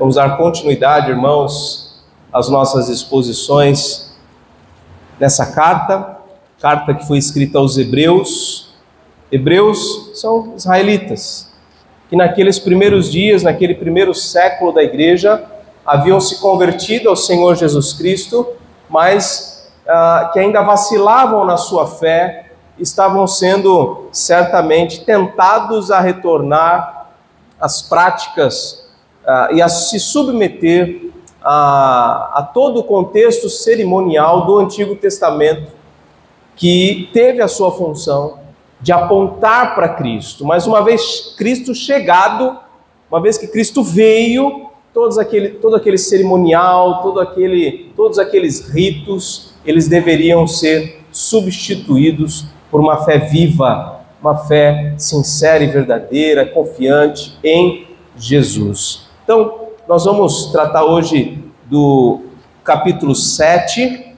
Vamos dar continuidade, irmãos, às nossas exposições nessa carta que foi escrita aos Hebreus. Hebreus são israelitas, que naqueles primeiros dias, naquele primeiro século da igreja, haviam se convertido ao Senhor Jesus Cristo, mas que ainda vacilavam na sua fé, estavam sendo certamente tentados a retornar às práticas e a se submeter a todo o contexto cerimonial do Antigo Testamento, que teve a sua função de apontar para Cristo. Mas uma vez Cristo chegado, uma vez que Cristo veio, todo aquele cerimonial, todos aqueles ritos, eles deveriam ser substituídos por uma fé viva, uma fé sincera e verdadeira, confiante em Jesus. Então, nós vamos tratar hoje do capítulo 7,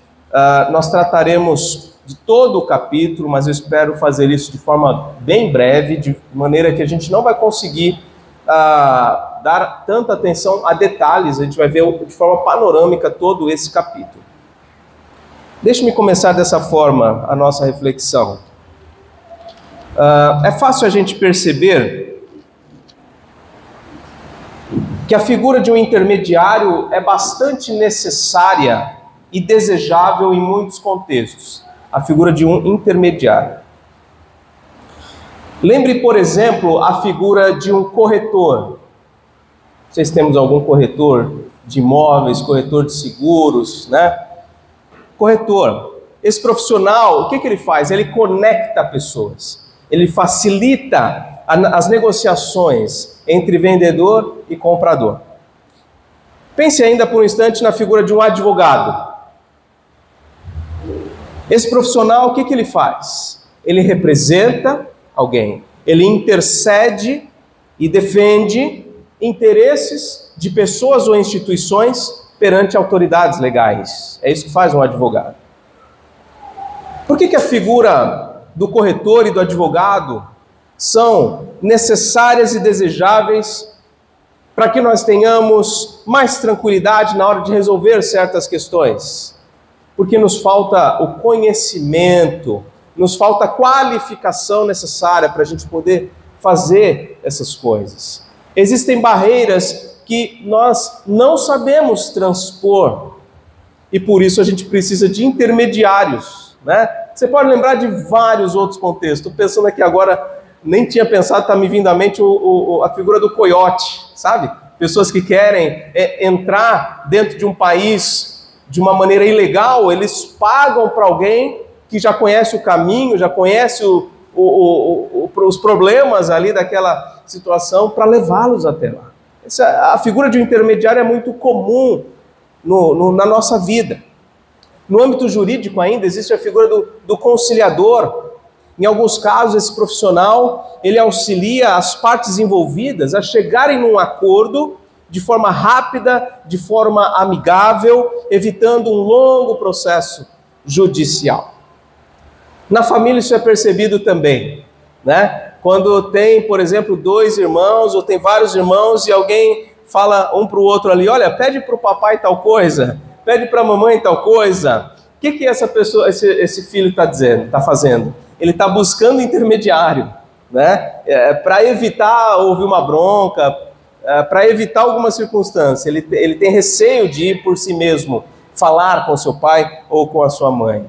nós trataremos de todo o capítulo, mas eu espero fazer isso de forma bem breve, de maneira que a gente não vai conseguir dar tanta atenção a detalhes, a gente vai ver de forma panorâmica todo esse capítulo. Deixe-me começar dessa forma a nossa reflexão. É fácil a gente perceber que a figura de um intermediário é bastante necessária e desejável em muitos contextos. A figura de um intermediário. Lembre, por exemplo, a figura de um corretor. Vocês temos algum corretor de imóveis, corretor de seguros, né? Corretor. Esse profissional, o que ele faz? Ele conecta pessoas. Ele facilita as negociações entre vendedor e comprador. Pense ainda por um instante na figura de um advogado. Esse profissional, o que ele faz? Ele representa alguém. Ele intercede e defende interesses de pessoas ou instituições perante autoridades legais. É isso que faz um advogado. Por que a figura do corretor e do advogado são necessárias e desejáveis para que nós tenhamos mais tranquilidade na hora de resolver certas questões? Porque nos falta o conhecimento, nos falta a qualificação necessária para a gente poder fazer essas coisas. Existem barreiras que nós não sabemos transpor e por isso a gente precisa de intermediários, né? Você pode lembrar de vários outros contextos. Estou pensando aqui agora, nem tinha pensado, está me vindo à mente a figura do coiote, sabe? Pessoas que querem entrar dentro de um país de uma maneira ilegal, eles pagam para alguém que já conhece o caminho, já conhece os problemas ali daquela situação para levá-los até lá. A figura de um intermediário é muito comum na nossa vida. No âmbito jurídico ainda existe a figura do conciliador. Em alguns casos esse profissional ele auxilia as partes envolvidas a chegarem num acordo de forma rápida, de forma amigável, evitando um longo processo judicial. Na família isso é percebido também, né? Quando tem, por exemplo, 2 irmãos ou tem vários irmãos e alguém fala um para o outro ali, olha, pede para o papai tal coisa, pede para a mamãe tal coisa. O que essa pessoa, esse filho está fazendo? Ele está buscando intermediário, né? Para evitar ouvir uma bronca, para evitar alguma circunstância. Ele tem receio de ir por si mesmo, falar com seu pai ou com a sua mãe.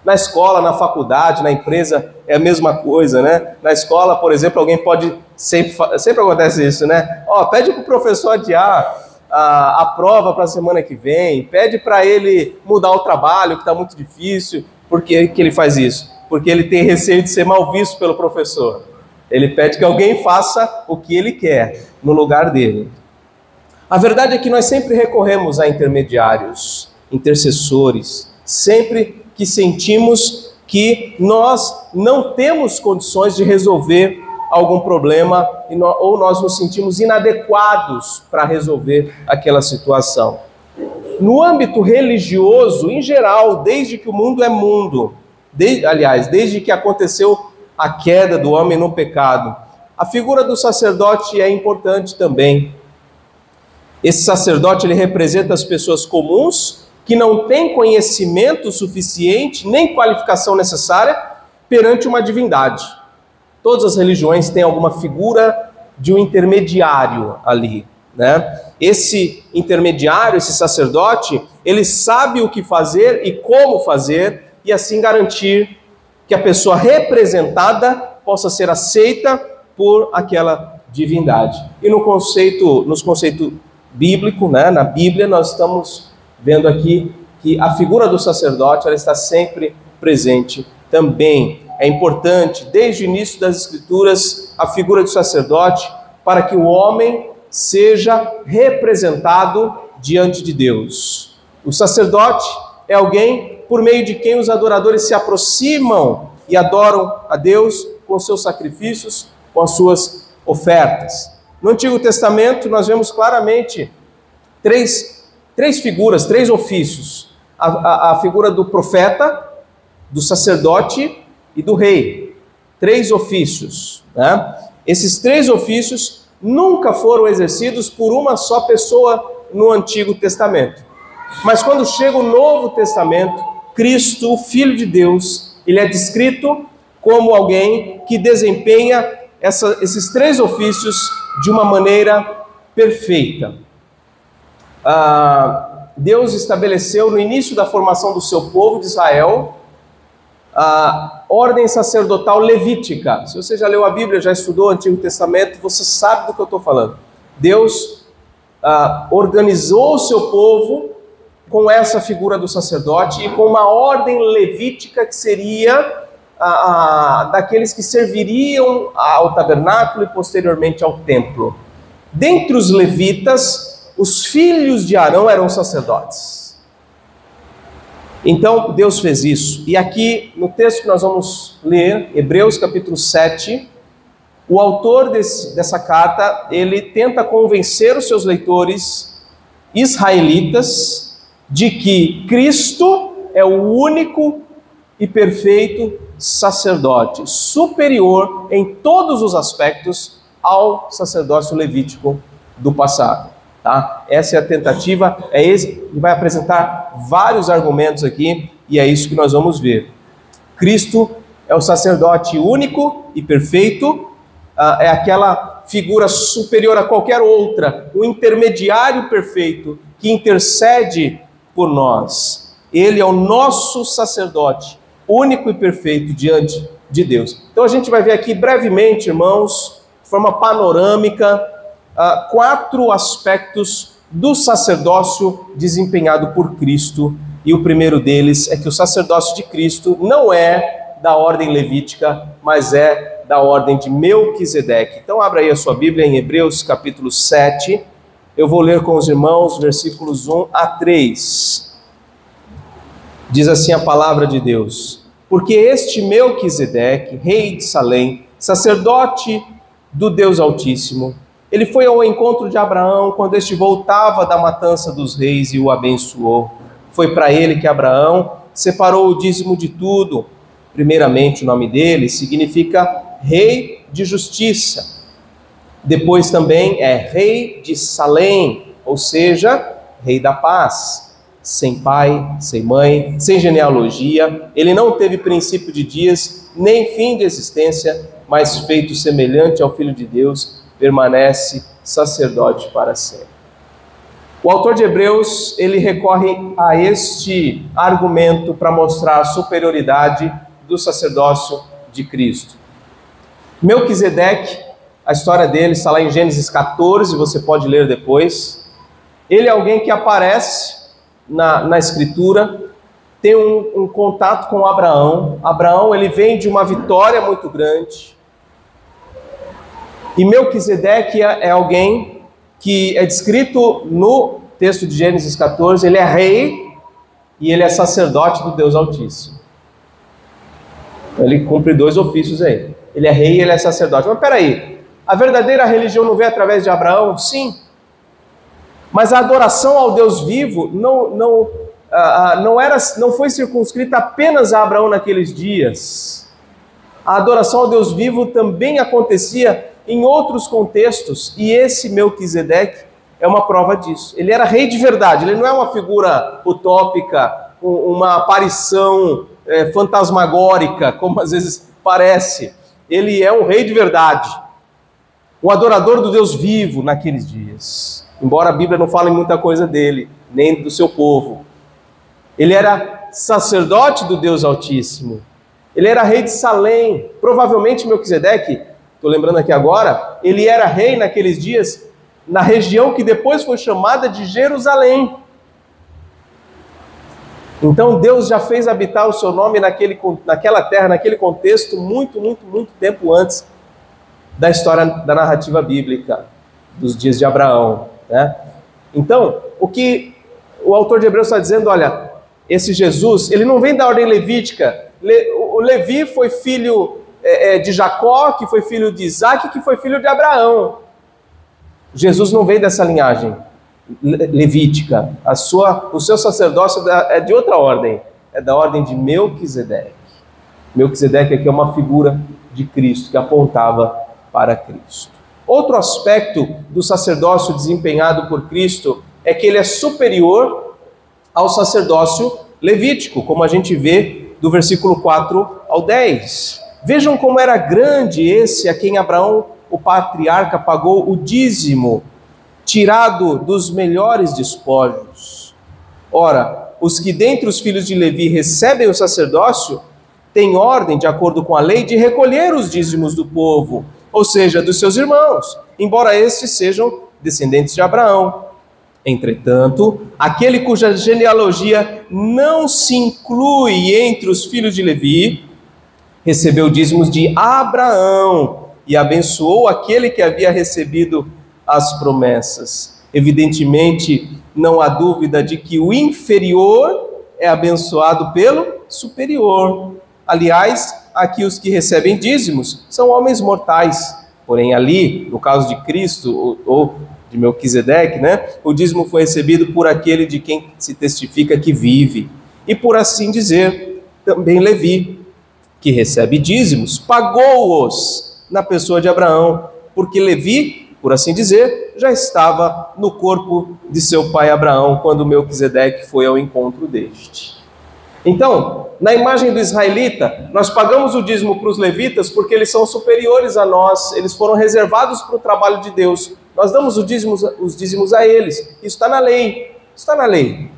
Na escola, na faculdade, na empresa, é a mesma coisa, né? Na escola, por exemplo, alguém pode... Sempre acontece isso, né? Pede para o professor adiar a prova para a semana que vem, pede para ele mudar o trabalho, que está muito difícil. Por que ele faz isso? Porque ele tem receio de ser mal visto pelo professor. Ele pede que alguém faça o que ele quer no lugar dele. A verdade é que nós sempre recorremos a intermediários, intercessores, sempre que sentimos que nós não temos condições de resolver algum problema ou nós nos sentimos inadequados para resolver aquela situação. No âmbito religioso, em geral, desde que o mundo é mundo, desde que aconteceu a queda do homem no pecado, a figura do sacerdote é importante também. Esse sacerdote, ele representa as pessoas comuns que não têm conhecimento suficiente, nem qualificação necessária perante uma divindade. Todas as religiões têm alguma figura de um intermediário ali, né? Esse intermediário, esse sacerdote, ele sabe o que fazer e como fazer, e assim garantir que a pessoa representada possa ser aceita por aquela divindade. E no conceito bíblico, né, na Bíblia, nós estamos vendo aqui que a figura do sacerdote, ela está sempre presente também. É importante, desde o início das Escrituras, a figura do sacerdote, para que o homem seja representado diante de Deus. O sacerdote é alguém por meio de quem os adoradores se aproximam e adoram a Deus com seus sacrifícios, com as suas ofertas. No Antigo Testamento, nós vemos claramente três figuras, três ofícios. A figura do profeta, do sacerdote e do rei. Três ofícios, né? Esses três ofícios nunca foram exercidos por uma só pessoa no Antigo Testamento. Mas quando chega o Novo Testamento, Cristo, o Filho de Deus, ele é descrito como alguém que desempenha esses três ofícios de uma maneira perfeita. Deus estabeleceu no início da formação do seu povo de Israel a ordem sacerdotal levítica. Se você já leu a Bíblia, já estudou o Antigo Testamento, você sabe do que eu estou falando. Deus organizou o seu povo com essa figura do sacerdote e com uma ordem levítica que seria daqueles que serviriam ao tabernáculo e posteriormente ao templo. Dentre os levitas, os filhos de Arão eram sacerdotes. Então Deus fez isso. E aqui no texto que nós vamos ler, Hebreus capítulo 7, o autor dessa carta, ele tenta convencer os seus leitores israelitas de que Cristo é o único e perfeito sacerdote, superior em todos os aspectos ao sacerdócio levítico do passado. Tá? Essa é a tentativa, ele vai apresentar vários argumentos aqui, e é isso que nós vamos ver. Cristo é o sacerdote único e perfeito, é aquela figura superior a qualquer outra, o intermediário perfeito que intercede por nós. Ele é o nosso sacerdote, único e perfeito diante de Deus. Então a gente vai ver aqui brevemente, irmãos, de forma panorâmica, 4 aspectos do sacerdócio desempenhado por Cristo. E o primeiro deles é que o sacerdócio de Cristo não é da ordem levítica, mas é da ordem de Melquisedeque. Então abra aí a sua Bíblia em Hebreus capítulo 7. Eu vou ler com os irmãos versículos 1 a 3. Diz assim a palavra de Deus: porque este Melquisedeque, rei de Salém, sacerdote do Deus Altíssimo, ele foi ao encontro de Abraão quando este voltava da matança dos reis e o abençoou. Foi para ele que Abraão separou o dízimo de tudo. Primeiramente, o nome dele significa rei de justiça. Depois também é rei de Salém, ou seja, rei da paz. Sem pai, sem mãe, sem genealogia, ele não teve princípio de dias, nem fim de existência, mas feito semelhante ao Filho de Deus, permanece sacerdote para sempre. O autor de Hebreus, ele recorre a este argumento para mostrar a superioridade do sacerdócio de Cristo. Melquisedeque, a história dele está lá em Gênesis 14, você pode ler depois. Ele é alguém que aparece na Escritura, tem um contato com Abraão. Abraão, ele vem de uma vitória muito grande. E Melquisedeque é alguém que é descrito no texto de Gênesis 14, ele é rei e ele é sacerdote do Deus Altíssimo. Ele cumpre 2 ofícios aí. Ele é rei e ele é sacerdote. Mas peraí, a verdadeira religião não veio através de Abraão? Sim. Mas a adoração ao Deus vivo não foi circunscrita apenas a Abraão naqueles dias. A adoração ao Deus vivo também acontecia em outros contextos, e esse Melquisedeque é uma prova disso. Ele era rei de verdade, ele não é uma figura utópica, uma aparição fantasmagórica, como às vezes parece. Ele é um rei de verdade, um adorador do Deus vivo naqueles dias. Embora a Bíblia não fale muita coisa dele, nem do seu povo. Ele era sacerdote do Deus Altíssimo. Ele era rei de Salém. Provavelmente Melquisedeque, estou lembrando aqui agora, ele era rei naqueles dias na região que depois foi chamada de Jerusalém. Então Deus já fez habitar o seu nome naquela terra, naquele contexto, muito tempo antes da história da narrativa bíblica, dos dias de Abraão, né? Então, o que o autor de Hebreus está dizendo, olha, esse Jesus, ele não vem da ordem levítica. O Levi foi filho de Jacó, que foi filho de Isaac, que foi filho de Abraão. Jesus não veio dessa linhagem levítica. O seu sacerdócio é de outra ordem, é da ordem de Melquisedeque. Melquisedeque aqui é uma figura de Cristo, que apontava para Cristo. Outro aspecto do sacerdócio desempenhado por Cristo é que ele é superior ao sacerdócio levítico, como a gente vê do versículo 4 ao 10. Vejam como era grande esse a quem Abraão, o patriarca, pagou o dízimo, tirado dos melhores despojos. Ora, os que dentre os filhos de Levi recebem o sacerdócio, têm ordem, de acordo com a lei, de recolher os dízimos do povo, ou seja, dos seus irmãos, embora estes sejam descendentes de Abraão. Entretanto, aquele cuja genealogia não se inclui entre os filhos de Levi, recebeu dízimos de Abraão e abençoou aquele que havia recebido as promessas. Evidentemente, não há dúvida de que o inferior é abençoado pelo superior. Aliás, aqui os que recebem dízimos são homens mortais. Porém, ali, no caso de Cristo ou de Melquisedeque, né, o dízimo foi recebido por aquele de quem se testifica que vive. E por assim dizer, também Levi, que recebe dízimos, pagou-os na pessoa de Abraão, porque Levi, por assim dizer, já estava no corpo de seu pai Abraão, quando Melquisedeque foi ao encontro deste. Então, na imagem do israelita, nós pagamos o dízimo para os levitas porque eles são superiores a nós, eles foram reservados para o trabalho de Deus. Nós damos os dízimos a eles. Isso está na lei. Está na lei.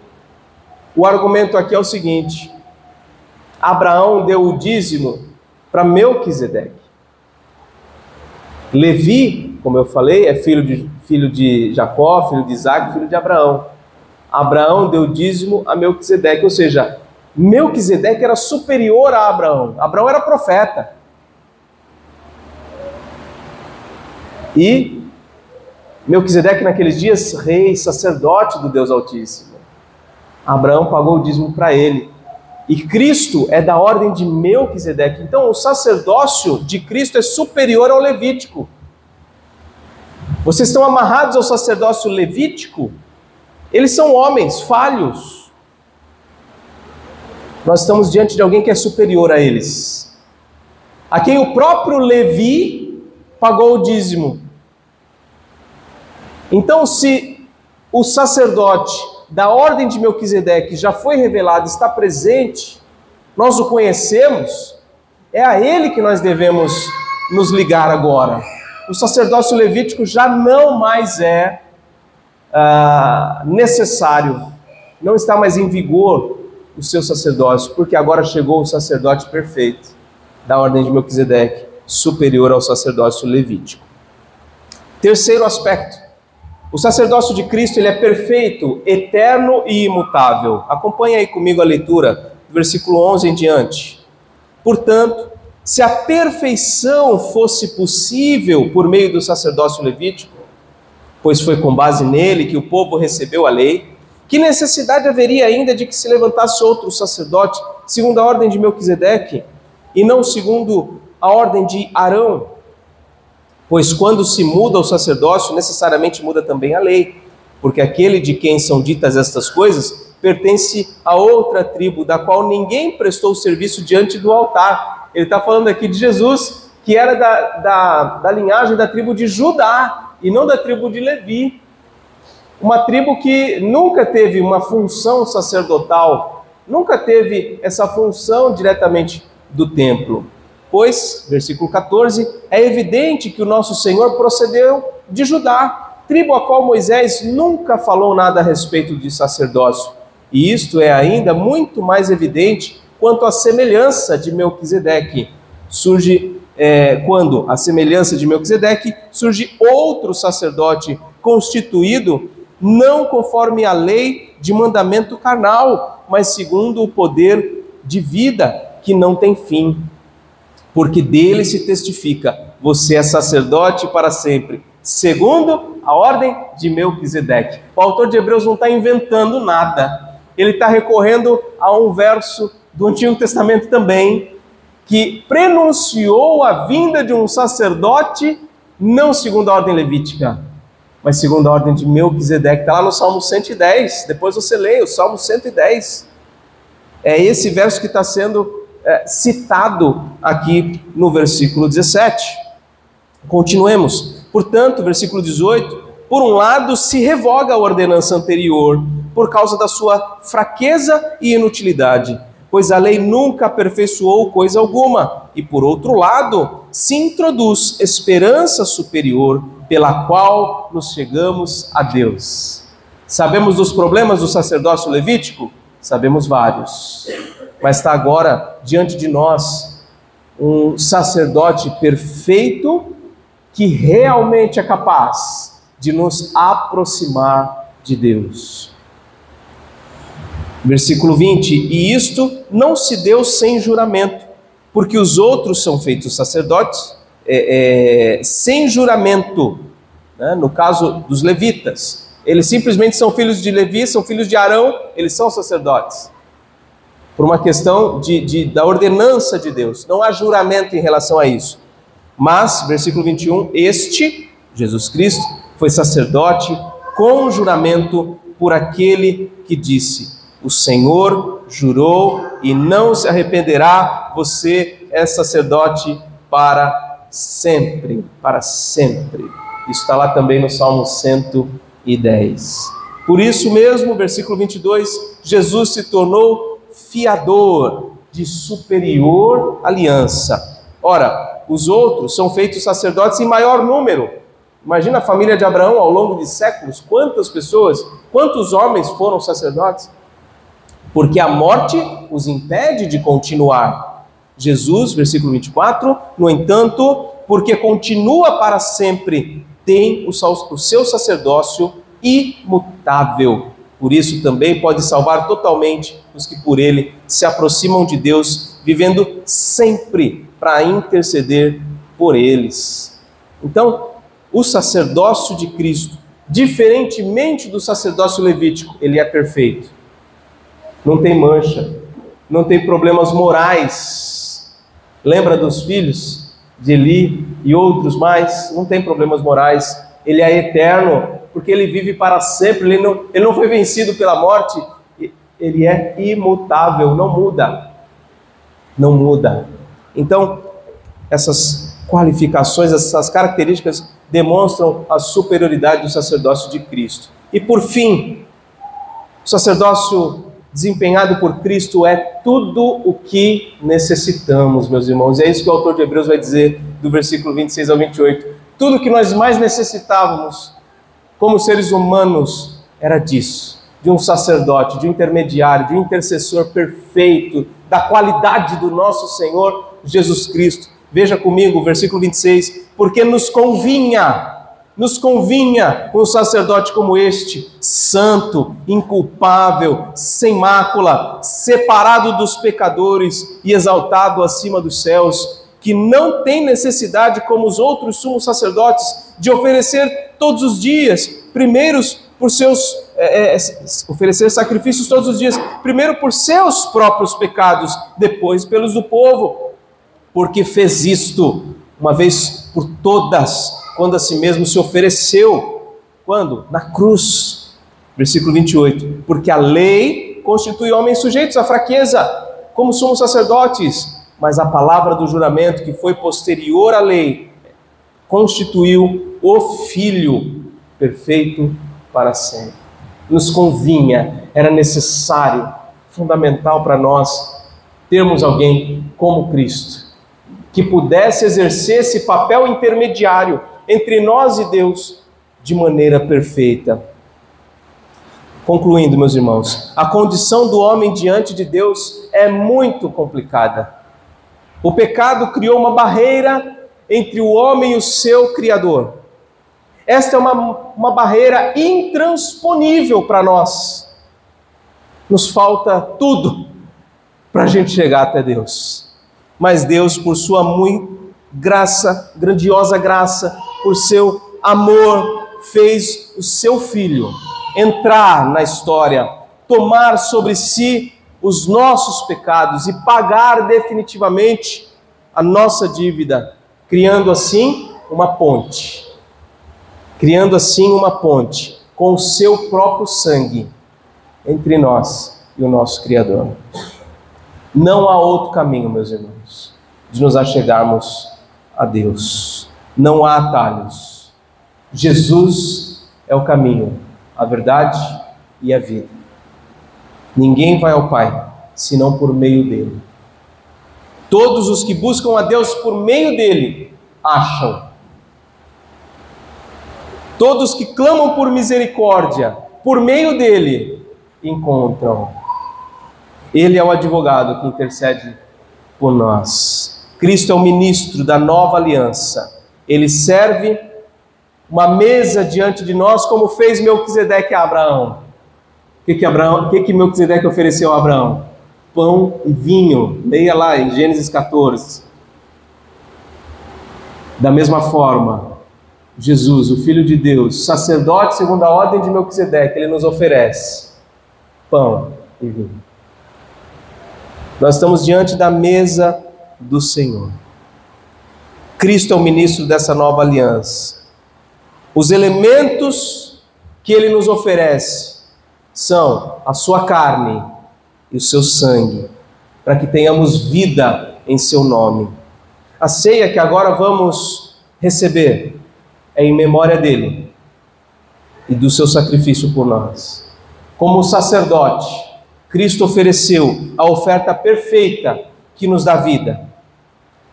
O argumento aqui é o seguinte: Abraão deu o dízimo para Melquisedeque. Levi, como eu falei, é filho de Jacó, filho de Isaac, filho de Abraão. Abraão deu dízimo a Melquisedeque, ou seja, Melquisedeque era superior a Abraão. Abraão era profeta. E Melquisedeque naqueles dias, rei, sacerdote do Deus Altíssimo. Abraão pagou o dízimo para ele. E Cristo é da ordem de Melquisedeque. Então o sacerdócio de Cristo é superior ao levítico. Vocês estão amarrados ao sacerdócio levítico? Eles são homens falhos. Nós estamos diante de alguém que é superior a eles, a quem o próprio Levi pagou o dízimo. Então, se o sacerdote da ordem de Melquisedeque já foi revelado, está presente, nós o conhecemos, é a ele que nós devemos nos ligar agora. O sacerdócio levítico já não mais é necessário, não está mais em vigor o seu sacerdócio, porque agora chegou o sacerdote perfeito da ordem de Melquisedeque, superior ao sacerdócio levítico. Terceiro aspecto: o sacerdócio de Cristo, ele é perfeito, eterno e imutável. Acompanhe aí comigo a leitura do versículo 11 em diante. Portanto, se a perfeição fosse possível por meio do sacerdócio levítico, pois foi com base nele que o povo recebeu a lei, que necessidade haveria ainda de que se levantasse outro sacerdote, segundo a ordem de Melquisedeque, e não segundo a ordem de Arão? Pois quando se muda o sacerdócio, necessariamente muda também a lei, porque aquele de quem são ditas estas coisas pertence a outra tribo, da qual ninguém prestou serviço diante do altar. Ele está falando aqui de Jesus, que era da linhagem da tribo de Judá, e não da tribo de Levi. uma tribo que nunca teve uma função sacerdotal, nunca teve essa função diretamente do templo. Pois, versículo 14, é evidente que o nosso Senhor procedeu de Judá, tribo a qual Moisés nunca falou nada a respeito de sacerdócio. E isto é ainda muito mais evidente quanto à semelhança de Melquisedeque. Quando a semelhança de Melquisedeque surge outro sacerdote constituído não conforme a lei de mandamento carnal, mas segundo o poder de vida que não tem fim. Porque dele se testifica: você é sacerdote para sempre, segundo a ordem de Melquisedeque. O autor de Hebreus não está inventando nada. Ele está recorrendo a um verso do Antigo Testamento também, que prenunciou a vinda de um sacerdote, não segundo a ordem levítica, mas segundo a ordem de Melquisedeque. Está lá no Salmo 110, depois você lê o Salmo 110. É esse verso que está sendo citado aqui no versículo 17. Continuemos. Portanto, versículo 18, por um lado se revoga a ordenança anterior, por causa da sua fraqueza e inutilidade, pois a lei nunca aperfeiçoou coisa alguma, e por outro lado se introduz esperança superior, pela qual nos chegamos a Deus. Sabemos dos problemas do sacerdócio levítico? Sabemos vários, mas está agora diante de nós um sacerdote perfeito que realmente é capaz de nos aproximar de Deus. Versículo 20, e isto não se deu sem juramento, porque os outros são feitos sacerdotes sem juramento, né? No caso dos levitas, eles simplesmente são filhos de Levi, são filhos de Arão, eles são sacerdotes, por uma questão da ordenança de Deus, não há juramento em relação a isso. Mas, versículo 21, este, Jesus Cristo, foi sacerdote com juramento por aquele que disse: o Senhor jurou e não se arrependerá, você é sacerdote para sempre, para sempre. Isso está lá também no Salmo 110. Por isso mesmo, versículo 22, Jesus se tornou fiador de superior aliança. Ora, os outros são feitos sacerdotes em maior número. Imagina a família de Abraão ao longo de séculos, quantas pessoas, quantos homens foram sacerdotes? Porque a morte os impede de continuar. Jesus, versículo 24, no entanto, porque continua para sempre, tem o seu sacerdócio imutável. Por isso também pode salvar totalmente os que por ele se aproximam de Deus, vivendo sempre para interceder por eles. Então, o sacerdócio de Cristo, diferentemente do sacerdócio levítico, ele é perfeito. Não tem mancha, não tem problemas morais. Lembra dos filhos de Eli e outros mais? Não tem problemas morais. Ele é eterno, porque ele vive para sempre. Ele não foi vencido pela morte. Ele é imutável, não muda. Não muda. Então, essas qualificações, essas características demonstram a superioridade do sacerdócio de Cristo. E por fim, o sacerdócio desempenhado por Cristo é tudo o que necessitamos, meus irmãos. É isso que o autor de Hebreus vai dizer do versículo 26 ao 28. Tudo o que nós mais necessitávamos como seres humanos era disso, de um sacerdote, de um intermediário, de um intercessor perfeito, da qualidade do nosso Senhor Jesus Cristo. Veja comigo o versículo 26, porque nos convinha um sacerdote como este, santo, inculpável, sem mácula, separado dos pecadores e exaltado acima dos céus, que não tem necessidade, como os outros sumos sacerdotes, de oferecer todos os dias, oferecer sacrifícios todos os dias, primeiro por seus próprios pecados, depois pelos do povo, porque fez isto uma vez por todas, quando a si mesmo se ofereceu. Quando? Na cruz. Versículo 28. Porque a lei constitui homens sujeitos à fraqueza, como somos sacerdotes, mas a palavra do juramento, que foi posterior à lei, constituiu o Filho perfeito para sempre. Nos convinha, era necessário, fundamental para nós termos alguém como Cristo, que pudesse exercer esse papel intermediário entre nós e Deus de maneira perfeita. Concluindo, meus irmãos, a condição do homem diante de Deus é muito complicada. O pecado criou uma barreira entre o homem e o seu Criador. Esta é uma barreira intransponível para nós. Nos falta tudo para a gente chegar até Deus. Mas Deus, por sua grandiosa graça, por seu amor, fez o seu Filho entrar na história, tomar sobre si os nossos pecados e pagar definitivamente a nossa dívida, criando assim uma ponte. Criando assim uma ponte com o seu próprio sangue entre nós e o nosso Criador. Não há outro caminho, meus irmãos, de nos achegarmos a Deus. Não há atalhos. Jesus é o caminho, a verdade e a vida. Ninguém vai ao Pai senão por meio dele. Todos os que buscam a Deus por meio dele acham. Todos que clamam por misericórdia por meio dele encontram. Ele é o advogado que intercede por nós. Cristo é o ministro da nova aliança. Ele serve uma mesa diante de nós, como fez Melquisedeque a Abraão. O que Melquisedeque ofereceu a Abraão? Pão e vinho. Leia lá em Gênesis 14. Da mesma forma, Jesus, o Filho de Deus, sacerdote segundo a ordem de Melquisedeque, ele nos oferece pão e vinho. Nós estamos diante da mesa do Senhor. Cristo é o ministro dessa nova aliança. Os elementos que ele nos oferece são a sua carne e o seu sangue, para que tenhamos vida em seu nome. A ceia que agora vamos receber é em memória dele e do seu sacrifício por nós. Como sacerdote, Cristo ofereceu a oferta perfeita que nos dá vida,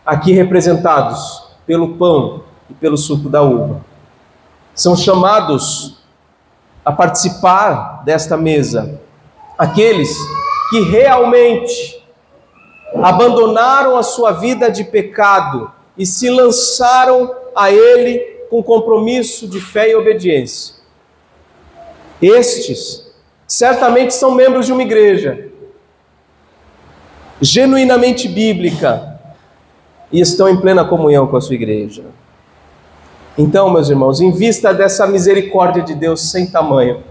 aqui representados pelo pão e pelo suco da uva. São chamados a participar desta mesa aqueles que realmente abandonaram a sua vida de pecado e se lançaram a Ele com compromisso de fé e obediência. Estes certamente são membros de uma igreja genuinamente bíblica e estão em plena comunhão com a sua igreja. Então, meus irmãos, em vista dessa misericórdia de Deus sem tamanho,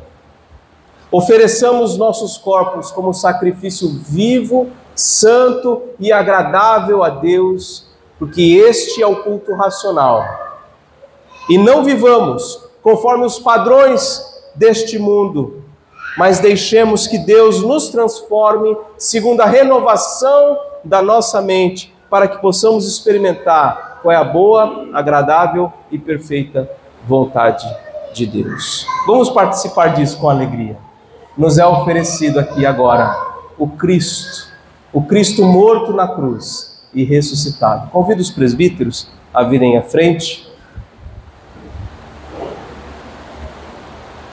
ofereçamos nossos corpos como sacrifício vivo, santo e agradável a Deus, porque este é o culto racional. E não vivamos conforme os padrões deste mundo, mas deixemos que Deus nos transforme segundo a renovação da nossa mente, para que possamos experimentar qual é a boa, agradável e perfeita vontade de Deus. Vamos participar disso com alegria. Nos é oferecido aqui agora o Cristo morto na cruz e ressuscitado. Convido os presbíteros a virem à frente.